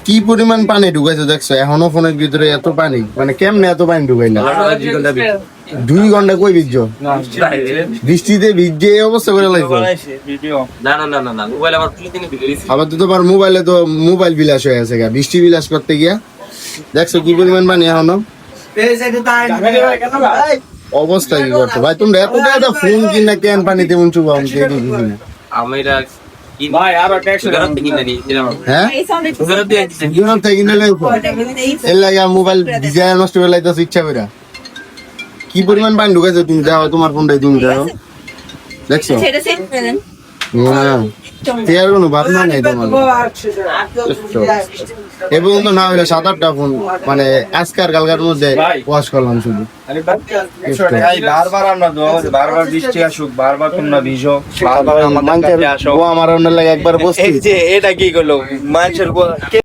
কি পরিমাণ পানি ঢুকাইছো দেখছো, এখনো ফোনের ভিতরে এত পানি, মানে কেমনে এত পানি ঢুকাইলা? 2 ঘন্টা কই ভিজছো? বৃষ্টিতে ভিজে এই অবস্থা করে লাইছো? আবার তো তোমার মোবাইলে তো মোবাইল বিলাস হয়ে আছে গা, বৃষ্টি বিলাস করতে গিয়া দেখছো কি পরিমাণ পানি এখনো। অবস্থা কি করতো ভাই, তোমরা এত টাকা ফোন কিনা কেন পানিতে মন চুবাও? মোবাইল ডিজাইন নষ্ট করে লাইতেছো ইচ্ছা করে। কি পরিমাণ পানি ঢুকাইছো তুমি, দেখো তোমার ফোনটাই তুমি দেখো, দেখছো? কোনো ভাবনা নেই তোমার। এবং তো না হইলে 7-8টা ফোন মানে আজকার কালকার মধ্যে ওয়াশ করলাম শুধু। বারবার বৃষ্টি আসুক, বারবার তোমরা ভিজো, বারবার আমার লাগে একবার বসতে এটা কি করলো মানুষের